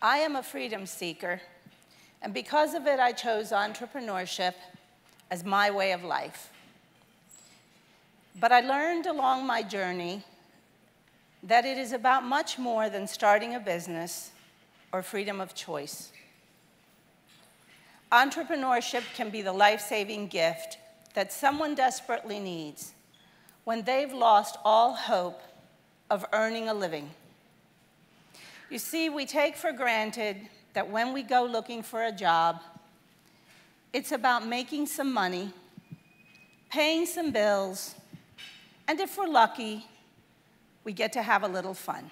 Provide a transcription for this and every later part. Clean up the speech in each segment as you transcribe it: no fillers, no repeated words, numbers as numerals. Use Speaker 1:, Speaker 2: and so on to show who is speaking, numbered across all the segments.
Speaker 1: I am a freedom seeker, and because of it, I chose entrepreneurship as my way of life. But I learned along my journey that it is about much more than starting a business or freedom of choice. Entrepreneurship can be the life-saving gift that someone desperately needs when they've lost all hope of earning a living. You see, we take for granted that when we go looking for a job, it's about making some money, paying some bills, and if we're lucky, we get to have a little fun.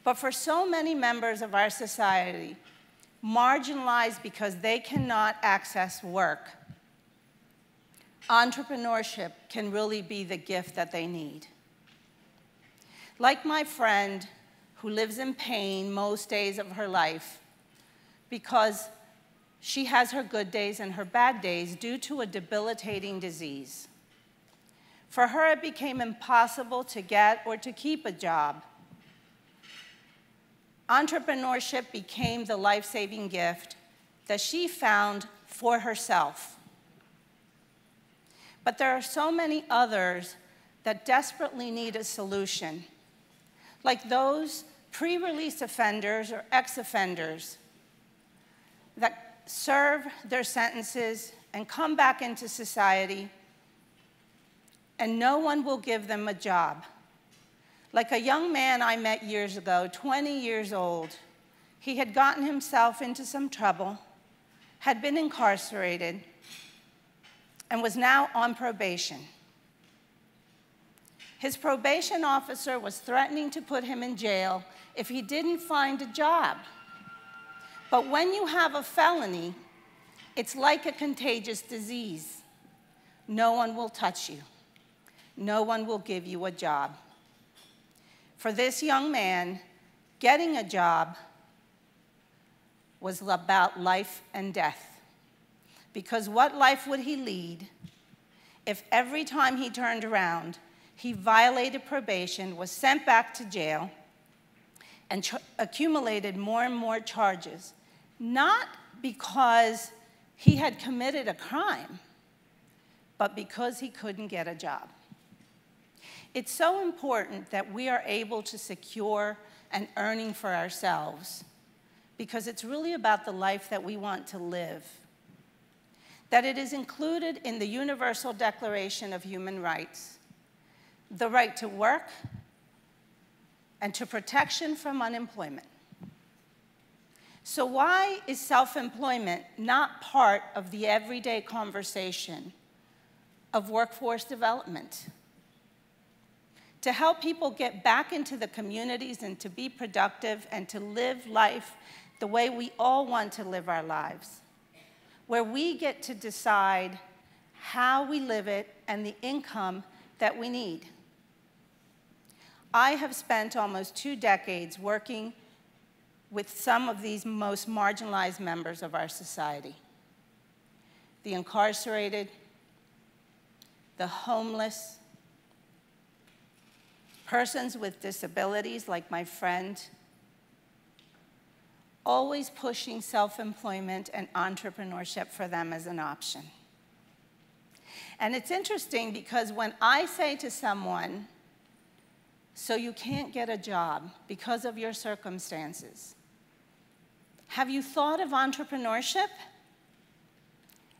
Speaker 1: But for so many members of our society, marginalized because they cannot access work, entrepreneurship can really be the gift that they need. Like my friend who lives in pain most days of her life because she has her good days and her bad days due to a debilitating disease. For her, it became impossible to get or to keep a job. Entrepreneurship became the life-saving gift that she found for herself. But there are so many others that desperately need a solution, like those pre-release offenders or ex-offenders that serve their sentences and come back into society, and no one will give them a job. Like a young man I met years ago, 20 years old. He had gotten himself into some trouble, had been incarcerated, and was now on probation. His probation officer was threatening to put him in jail if he didn't find a job. But when you have a felony, it's like a contagious disease. No one will touch you. No one will give you a job. For this young man, getting a job was about life and death. Because what life would he lead if every time he turned around, he violated probation, was sent back to jail, and accumulated more and more charges, not because he had committed a crime, but because he couldn't get a job. It's so important that we are able to secure an earning for ourselves because it's really about the life that we want to live. That it is included in the Universal Declaration of Human Rights, the right to work and to protection from unemployment. So why is self-employment not part of the everyday conversation of workforce development? To help people get back into the communities and to be productive and to live life the way we all want to live our lives, where we get to decide how we live it and the income that we need. I have spent almost 2 decades working with some of these most marginalized members of our society. The incarcerated, the homeless, persons with disabilities like my friend, always pushing self-employment and entrepreneurship for them as an option. And it's interesting because when I say to someone, so you can't get a job because of your circumstances, have you thought of entrepreneurship?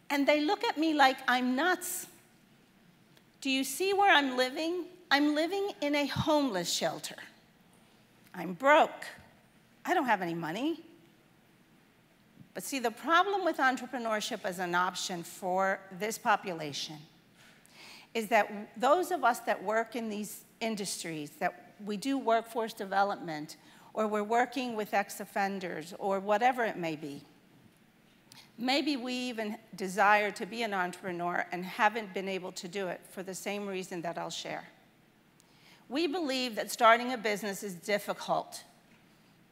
Speaker 1: And they look at me like I'm nuts. Do you see where I'm living? I'm living in a homeless shelter. I'm broke. I don't have any money. But see, the problem with entrepreneurship as an option for this population is that those of us that work in these industries, that we do workforce development, or we're working with ex-offenders, or whatever it may be, maybe we even desire to be an entrepreneur and haven't been able to do it for the same reason that I'll share. We believe that starting a business is difficult.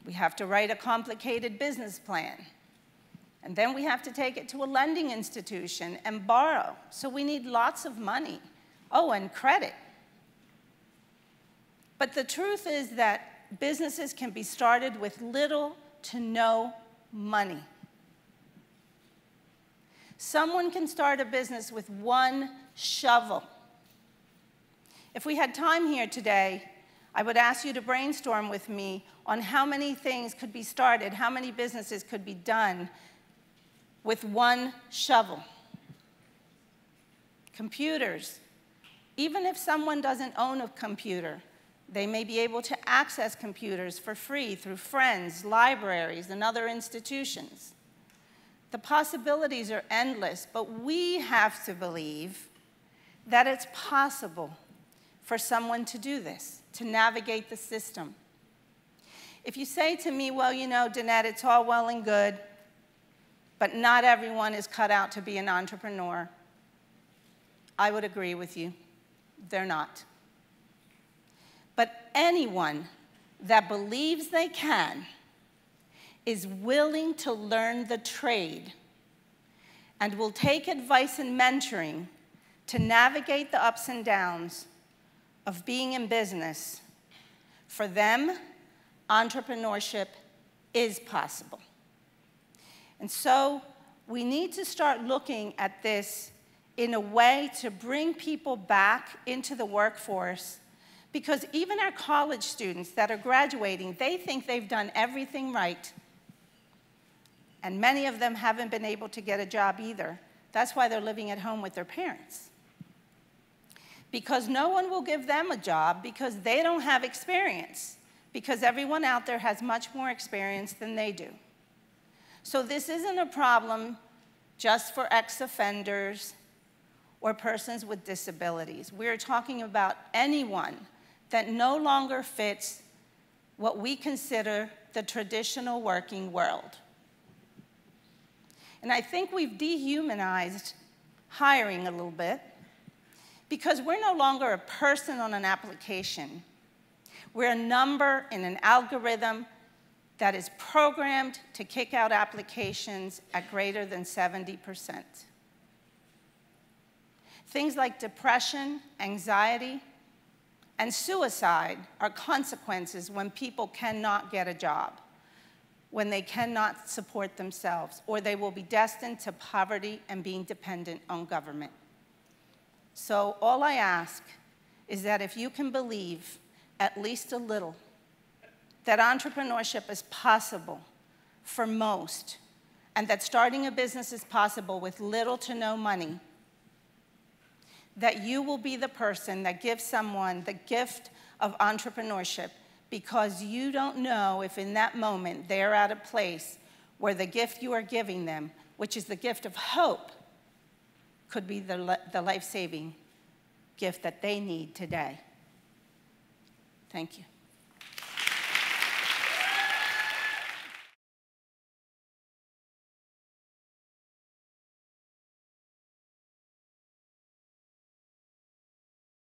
Speaker 1: We have to write a complicated business plan. And then we have to take it to a lending institution and borrow. So we need lots of money. Oh, and credit. But the truth is that that businesses can be started with little to no money. Someone can start a business with one shovel. If we had time here today, I would ask you to brainstorm with me on how many things could be started, how many businesses could be done with one shovel. Computers. Even if someone doesn't own a computer, they may be able to access computers for free through friends, libraries, and other institutions. The possibilities are endless, but we have to believe that it's possible for someone to do this, to navigate the system. If you say to me, well, you know, Dinette, it's all well and good, but not everyone is cut out to be an entrepreneur, I would agree with you. They're not. But anyone that believes they can is willing to learn the trade and will take advice and mentoring to navigate the ups and downs of being in business, for them, entrepreneurship is possible. And so we need to start looking at this in a way to bring people back into the workforce, because even our college students that are graduating, they think they've done everything right. And many of them haven't been able to get a job either. That's why they're living at home with their parents. Because no one will give them a job because they don't have experience, because everyone out there has much more experience than they do. So this isn't a problem just for ex-offenders or persons with disabilities. We're talking about anyone that no longer fits what we consider the traditional working world. And I think we've dehumanized hiring a little bit, because we're no longer a person on an application. We're a number in an algorithm that is programmed to kick out applications at greater than 70%. Things like depression, anxiety, and suicide are consequences when people cannot get a job, when they cannot support themselves, or they will be destined to poverty and being dependent on government. So all I ask is that if you can believe at least a little that entrepreneurship is possible for most, and that starting a business is possible with little to no money, that you will be the person that gives someone the gift of entrepreneurship, because you don't know if in that moment they're at a place where the gift you are giving them, which is the gift of hope, could be the life-saving gift that they need today. Thank you.